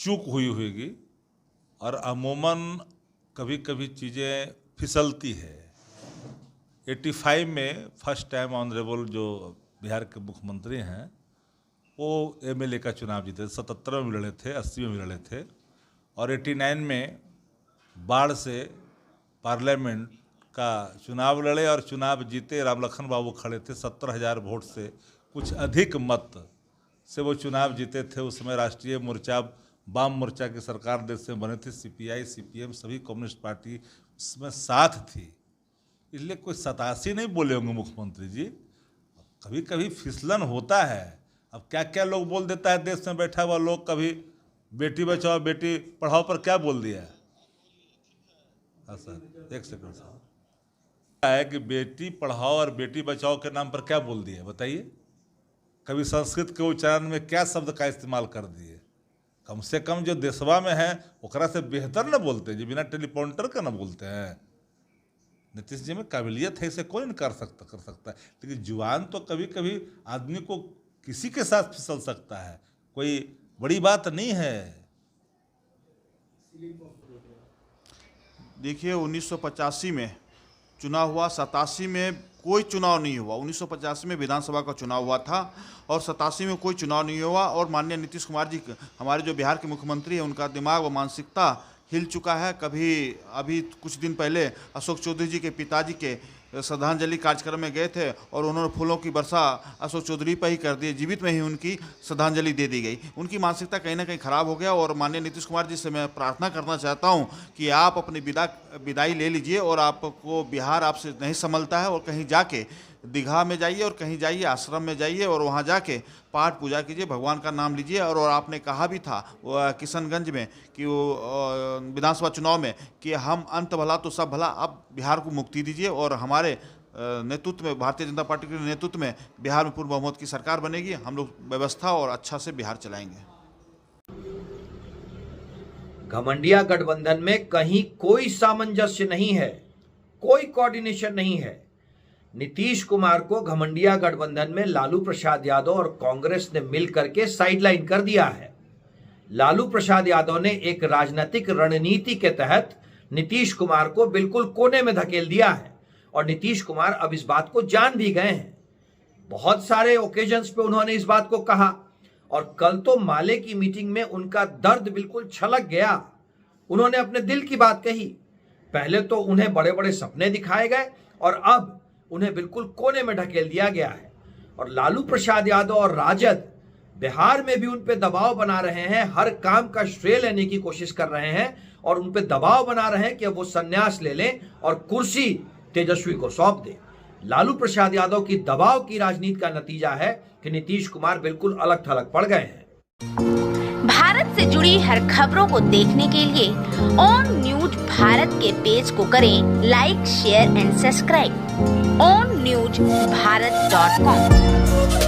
चूक हुई होगी और अमूमन कभी कभी चीज़ें फिसलती है। 85 में फर्स्ट टाइम ऑनरेबल जो बिहार के मुख्यमंत्री हैं वो एमएलए का चुनाव जीते, 77 में लड़े थे, 80 में लड़े थे, और 89 में बाढ़ से पार्लियामेंट का चुनाव लड़े और चुनाव जीते। राम लखन बाबू खड़े थे, 70,000 वोट से कुछ अधिक मत से वो चुनाव जीते थे। उस समय राष्ट्रीय मोर्चा, वाम मोर्चा की सरकार देश में बनी थी, सीपीआई सीपीएम सभी कम्युनिस्ट पार्टी उसमें साथ थी, इसलिए कोई 87 नहीं बोले होंगे मुख्यमंत्री जी। कभी कभी फिसलन होता है। अब क्या क्या लोग बोल देता है देश में बैठा हुआ लोग, कभी बेटी बचाओ बेटी पढ़ाओ पर क्या बोल दिया है। हाँ सर, एक सेकंड सर, है कि बेटी पढ़ाओ और बेटी बचाओ के नाम पर क्या बोल दिया बताइए। कभी संस्कृत के उच्चारण में क्या शब्द का इस्तेमाल कर दिए। कम से कम जो देशवा में है ओकरा से बेहतर न बोलते हैं, जो बिना टेलीप्रॉम्प्टर का न बोलते हैं। नीतीश जी में काबिलियत है, इसे कोई नहीं कर सकता है, लेकिन जुबान तो कभी कभी आदमी को किसी के साथ फिसल सकता है, कोई बड़ी बात नहीं है। देखिए 1985 में चुनाव हुआ, 87 में कोई चुनाव नहीं हुआ। 1985 में विधानसभा का चुनाव हुआ था और 87 में कोई चुनाव नहीं हुआ। और माननीय नीतीश कुमार जी, हमारे जो बिहार के मुख्यमंत्री हैं, उनका दिमाग व मानसिकता हिल चुका है। कभी अभी कुछ दिन पहले अशोक चौधरी जी के पिताजी के श्रद्धांजलि कार्यक्रम में गए थे और उन्होंने फूलों की वर्षा अशोक चौधरी पर ही कर दी, जीवित में ही उनकी श्रद्धांजलि दे दी गई। उनकी मानसिकता कहीं ना कहीं खराब हो गया। और माननीय नीतीश कुमार जी से मैं प्रार्थना करना चाहता हूं कि आप अपनी विदाई ले लीजिए और आपको बिहार आपसे नहीं संभलता है, और कहीं जाके दीघा में जाइए और कहीं जाइए आश्रम में जाइए और वहाँ जाके पाठ पूजा कीजिए, भगवान का नाम लीजिए। और आपने कहा भी था किशनगंज में कि वो विधानसभा चुनाव में कि हम अंत भला तो सब भला, अब बिहार को मुक्ति दीजिए और हमारे नेतृत्व में, भारतीय जनता पार्टी के नेतृत्व में बिहार में पूर्ण बहुमत की सरकार बनेगी। हम लोग व्यवस्था और अच्छा से बिहार चलाएंगे। घमंडिया गठबंधन में कहीं कोई सामंजस्य नहीं है, कोई कोऑर्डिनेशन नहीं है। नीतीश कुमार को घमंडिया गठबंधन में लालू प्रसाद यादव और कांग्रेस ने मिलकर के साइडलाइन कर दिया है। लालू प्रसाद यादव ने एक राजनीतिक रणनीति के तहत नीतीश कुमार को बिल्कुल कोने में धकेल दिया है और नीतीश कुमार अब इस बात को जान भी गए हैं। बहुत सारे ओकेजन्स पे उन्होंने इस बात को कहा और कल तो माले की मीटिंग में उनका दर्द बिल्कुल छलक गया। उन्होंने अपने दिल की बात कही। पहले तो उन्हें बड़े बड़े सपने दिखाए गए और अब उन्हें बिल्कुल कोने में ढकेल दिया गया है। और लालू प्रसाद यादव और राजद बिहार में भी उन पे दबाव बना रहे हैं, हर काम का श्रेय लेने की कोशिश कर रहे हैं और उन पे दबाव बना रहे हैं कि वो संन्यास ले लें और कुर्सी तेजस्वी को सौंप दें। लालू प्रसाद यादव की दबाव की राजनीति का नतीजा है कि नीतीश कुमार बिल्कुल अलग थलग पड़ गए हैं। भारत से जुड़ी हर खबरों को देखने के लिए ऑन न्यूज भारत के पेज को करें like, share and subscribe. onNewsBharat.com